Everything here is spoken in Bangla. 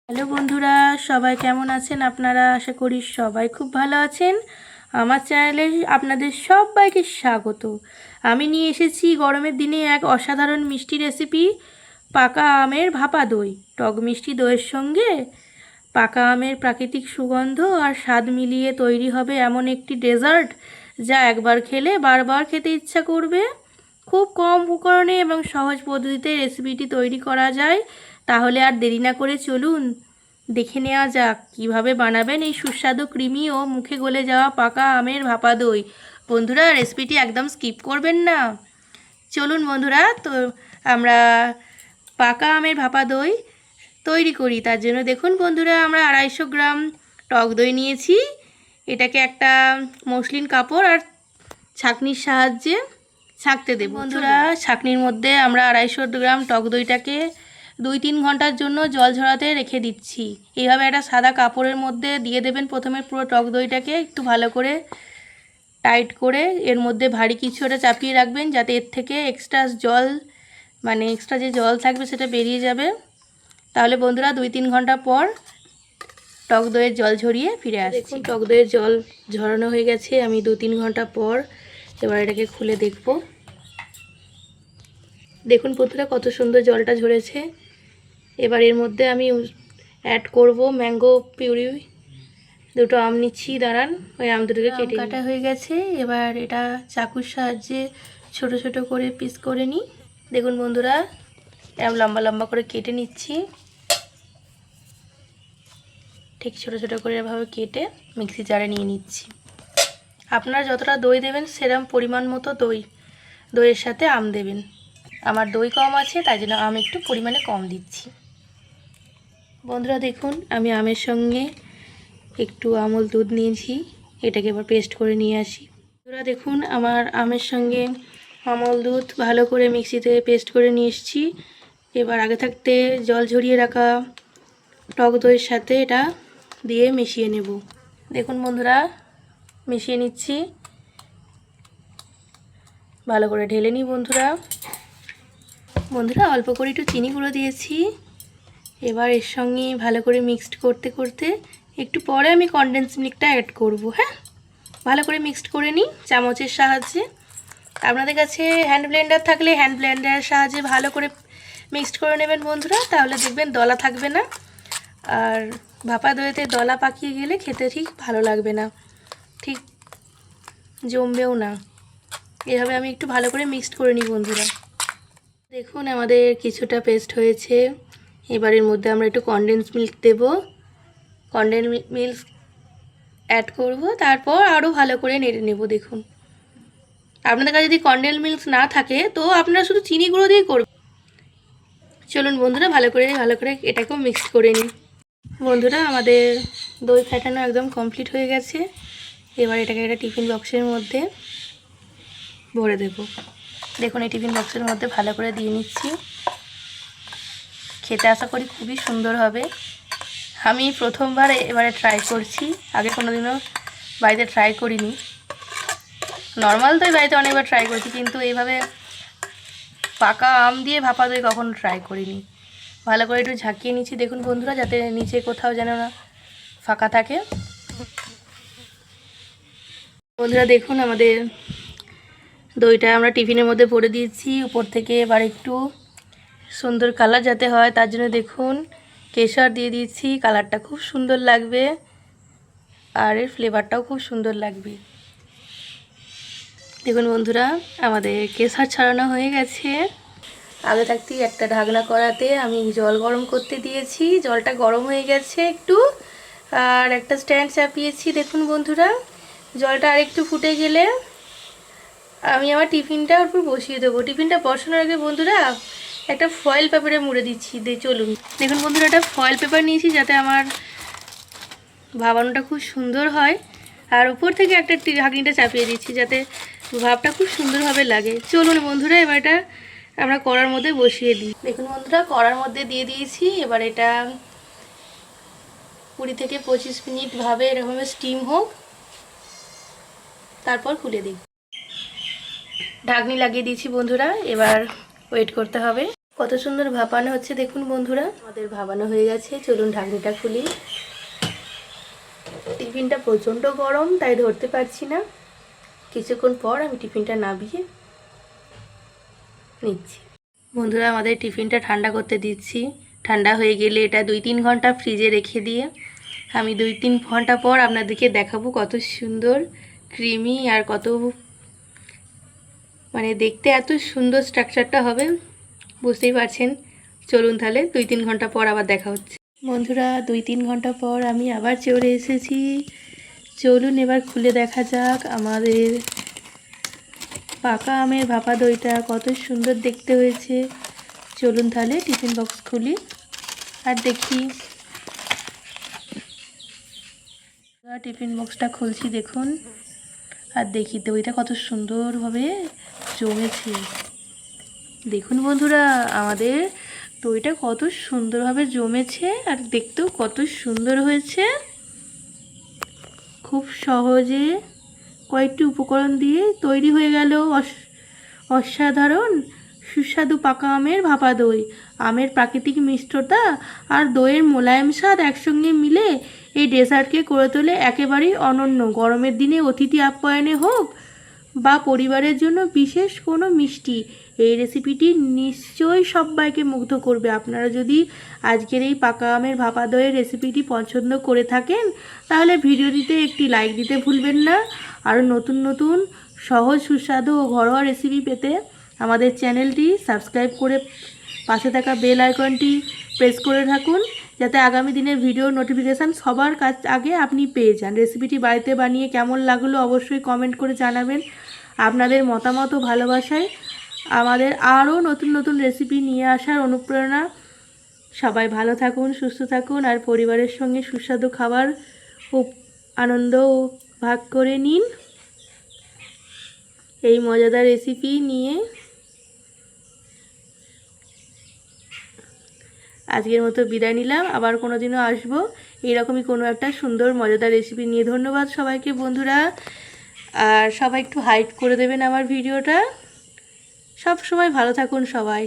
হ্যালো বন্ধুরা, সবাই কেমন আছেন আপনারা? আশা করি সবাই খুব ভালো আছেন। আমার চ্যানেলে আপনাদের সবাইকে স্বাগত। আমি নিয়ে এসেছি গরমের দিনে এক অসাধারণ মিষ্টি রেসিপি, পাকা আমের ভাপা দই। টক মিষ্টি দইয়ের সঙ্গে পাকা আমের প্রাকৃতিক সুগন্ধ আর স্বাদ মিলিয়ে তৈরি হবে এমন একটি ডেজার্ট যা একবার খেলে বারবার খেতে ইচ্ছা করবে। খুব কম উপকরণে এবং সহজ পদ্ধতিতে রেসিপিটি তৈরি করা যায়। তাহলে আর দেরি না করে চলুন দেখে নেওয়া যাক কীভাবে বানাবেন এই সুস্বাদু ক্রিমি ও মুখে গলে যাওয়া পাকা আমের ভাপা দই। বন্ধুরা, রেসিপিটি একদম স্কিপ করবেন না। চলুন বন্ধুরা, তো আমরা পাকা আমের ভাপা দই তৈরি করি। তার জন্য দেখুন বন্ধুরা, আমরা 250 গ্রাম টক দই নিয়েছি। এটাকে একটা মসলিন কাপড় আর ছাঁকনির সাহায্যে ছাঁকতে দেব। বন্ধুরা, ছাঁকনির মধ্যে আমরা 250 গ্রাম টক দইটাকে 2-3 ঘন্টার জন্য জল ঝরাতে রেখে দিচ্ছি। এইভাবে একটা সাদা কাপড়ের মধ্যে দিয়ে দেবেন প্রথমে পুরো টক দইটাকে, একটু ভালো করে টাইট করে এর মধ্যে ভারী কিছু একটা চাপিয়ে রাখবেন যাতে এর থেকে এক্সট্রা যে জল থাকবে সেটা বেরিয়ে যাবে। তাহলে বন্ধুরা 2-3 ঘন্টা পর টক দইয়ের জল ঝরিয়ে ফিরে আসছি। টক দইয়ের জল ঝরানো হয়ে গেছে। আমি 2-3 ঘন্টা পর এবার এটাকে খুলে দেখব। দেখুন বন্ধুরা, কত সুন্দর জলটা ঝরেছে। এবার এর মধ্যে আমি অ্যাড করব ম্যাঙ্গো পিউরি। দুটো আম নিচ্ছি, দাঁড়ান, ওই আম দুটোকে কেটে কাটা হয়ে গেছে। এবার এটা চাকুর সাহায্যে ছোট ছোট করে পিস করে নিই। দেখুন বন্ধুরা, এরকম লম্বা লম্বা করে কেটে নিচ্ছি। ঠিক ছোট ছোট করে এভাবে কেটে মিক্সি জারে নিয়ে নিচ্ছি। আপনারা যতটা দই দেবেন সেরকম পরিমাণ মতো দইয়ের সাথে আম দেবেন। আমার দই কম আছে, তাই জন্য আম একটু পরিমাণে কম দিচ্ছি। বন্ধুরা দেখুন, আমি আমের সঙ্গে একটু আমুল দুধ নিয়েছি, এটাকে এবার পেস্ট করে নিয়ে আসি। বন্ধুরা দেখুন, আমার আমের সঙ্গে আমুল দুধ ভালো করে মিক্সিতে পেস্ট করে নিয়ে এসেছি। এবার আগে থাকতে জল ঝরিয়ে রাখা টক দইয়ের সাথে এটা দিয়ে মিশিয়ে নেব। দেখুন বন্ধুরা, মিশিয়ে নিচ্ছি, ভালো করে ঢেলে নিই। বন্ধুরা অল্প করে একটু চিনি গুঁড়ো দিয়েছি। এবার এর সঙ্গে ভালো করে মিক্সড করতে করতে একটু পরে আমি কনডেন্স মিল্কটা অ্যাড করব। হ্যাঁ, ভালো করে মিক্সড করে নিই চামচের সাহায্যে। আপনাদের কাছে হ্যান্ড ব্লেন্ডার থাকলে হ্যান্ড ব্লেন্ডারের সাহায্যে ভালো করে মিক্সড করে নেবেন বন্ধুরা, তাহলে দেখবেন দলা থাকবে না। আর ভাপা দইতে দলা পাকিয়ে গেলে খেতে ঠিক ভালো লাগবে না, ঠিক জমবেও না। এভাবে আমি একটু ভালো করে মিক্সড করে নিই বন্ধুরা। দেখুন আমাদের কিছুটা পেস্ট হয়েছে। এবারের মধ্যে আমরা একটু কনডেন্স মিল্ক দেব, কনডেন্স মিল্ক অ্যাড করব, তারপর আরও ভালো করে নেড়ে নেব। দেখুন, আপনাদের কাছে যদি কনডেন্স মিল্ক না থাকে তো আপনারা শুধু চিনি গুঁড়ো দিয়ে করবেন। চলুন বন্ধুরা, ভালো করে এটাকেও মিক্স করে নিই। বন্ধুরা, আমাদের দই ফেটানো একদম কমপ্লিট হয়ে গেছে। এবার এটাকে একটা টিফিন বক্সের মধ্যে ভরে দেব। দেখুন, এই টিফিন বক্সের মধ্যে ভালো করে দিয়ে নিচ্ছি। খেতে আশা করি খুবই সুন্দর হবে। আমি প্রথমবার এবারে ট্রাই করছি, আগে কোনোদিনও বাড়িতে ট্রাই করিনি। নর্মাল দই বাড়িতে অনেকবার ট্রাই করেছি, কিন্তু এইভাবে পাকা আম দিয়ে ভাপা দই কখনো ট্রাই করিনি। ভালো করে একটু ঝাঁকিয়ে নিচ্ছি দেখুন বন্ধুরা, যাতে নিচে কোথাও যেন না ফাঁকা থাকে। বন্ধুরা দেখুন, আমাদের দইটা আমরা টিফিনের মধ্যে ভরে দিয়েছি। উপর থেকে এবার একটু সুন্দর কালার যাতে হয় তার জন্য দেখুন কেশর দিয়ে দিয়েছি। কালারটা খুব সুন্দর লাগবে আর এর ফ্লেভারটাও খুব সুন্দর লাগবে। দেখুন বন্ধুরা, আমাদের কেশর ছড়ানো হয়ে গেছে। আগে থাকতেই একটা ঢাকনা করাতে আমি জল গরম করতে দিয়েছি। জলটা গরম হয়ে গেছে একটু, আর একটা স্ট্যান্ড চাপিয়েছি। দেখুন বন্ধুরা, জলটা আরেকটু ফুটে গেলে আমি আমার টিফিনটা উপর বসিয়ে দেবো। টিফিনটা বসানোর আগে বন্ধুরা একটা ফয়েল পেপারে মুড়ে দিচ্ছি। চলুন দেখুন বন্ধুরা, একটা ফয়েল পেপার নিয়েছি যাতে আমার ভাবানোটা খুব সুন্দর হয়। আর উপর থেকে একটা ঢাকনিটা চাপিয়ে দিচ্ছি যাতে ভাবটা খুব সুন্দরভাবে লাগে। চলুন বন্ধুরা, এবার এটা আমরা কড়ার মধ্যে বসিয়ে দিই। দেখুন বন্ধুরা, কড়ার মধ্যে দিয়ে দিয়েছি। এবার এটা 20 থেকে 25 মিনিট ভাবে এরকমভাবে স্টিম হোক, তারপর খুলে দিই। ঢাকনি লাগিয়ে দিয়েছি বন্ধুরা, এবার ওয়েট করতে হবে। কত সুন্দর ভাপানো হচ্ছে দেখুন বন্ধুরা। আমাদের ভাপানো হয়ে গেছে, চলুন ঢাকনিটা খুলি। টিফিনটা প্রচণ্ড গরম, তাই ধরতে পারছি না। কিছুক্ষণ পর আমি টিফিনটা নামিয়ে নিচ্ছি। বন্ধুরা, আমাদের টিফিনটা ঠান্ডা করতে দিচ্ছি। ঠান্ডা হয়ে গেলে এটা 2-3 ঘন্টা ফ্রিজে রেখে দিয়ে আমি 2-3 ঘন্টা পর আপনাদেরকে দেখাবো কত সুন্দর ক্রিমি আর কত মানে দেখতে এত সুন্দর স্ট্রাকচারটা হবে, বুঝতেই পারছেন। চলুন তাহলে 2-3 ঘন্টা পর আবার দেখা হচ্ছে। বন্ধুরা, 2-3 ঘন্টা পর আমি আবার চলে এসেছি। চলুন এবার খুলে দেখা যাক আমাদের পাকা আমের ভাপা দইটা কত সুন্দর দেখতে হয়েছে। চলুন তাহলে টিফিন বক্স খুলি আর দেখি। টিফিন বক্সটা খুলছি দেখুন, আর দেখি দইটা কত সুন্দরভাবে জমেছে। দেখুন বন্ধুরা, আমাদের দইটা কত সুন্দরভাবে জমেছে আর দেখতেও কত সুন্দর হয়েছে। খুব সহজে কয়েকটি উপকরণ দিয়ে তৈরি হয়ে গেল অসাধারণ সুস্বাদু পাকা আমের ভাপা দই। আমের প্রাকৃতিক মিষ্টতা আর দইয়ের মোলায়েম স্বাদ একসঙ্গে মিলে এই ডেজার্টকে করে তোলে একেবারেই অনন্য। গরমের দিনে অতিথি আপ্যায়নে হোক বা পরিবারের জন্য বিশেষ কোনো মিষ্টি, এই রেসিপিটি নিশ্চয়ই সবাইকে মুগ্ধ করবে। আপনারা যদি আজকের এই পাকা আমের ভাপা দইয়ের রেসিপিটি পছন্দ করে থাকেন তাহলে ভিডিওটিতে একটি লাইক দিতে ভুলবেন না। আরও নতুন নতুন সহজ সুস্বাদু ও ঘরোয়া রেসিপি পেতে আমাদের চ্যানেলটি সাবস্ক্রাইব করে পাশে থাকা বেল আইকনটি প্রেস করে থাকুন, যাতে আগামী দিনের ভিডিও নোটিফিকেশান সবার কাছ আগে আপনি পেয়ে যান। রেসিপিটি বাড়িতে বানিয়ে কেমন লাগলো অবশ্যই কমেন্ট করে জানাবেন। আপনাদের মতামত ও ভালোবাসায় আমাদের আরও নতুন নতুন রেসিপি নিয়ে আসার অনুপ্রেরণা। সবাই ভালো থাকুন, সুস্থ থাকুন আর পরিবারের সঙ্গে সুস্বাদু খাবার ও আনন্দ ভাগ করে নিন। এই মজাদার রেসিপি নিয়ে আজকের মতো বিদায় নিলাম। আবার কোনো দিনও আসবো এইরকমই কোনো একটা সুন্দর মজাদার রেসিপি নিয়ে। ধন্যবাদ সবাইকে বন্ধুরা, আর সবাই একটু হাইপ করে দেবেন আমার ভিডিওটা। সব সময় ভালো থাকুন সবাই।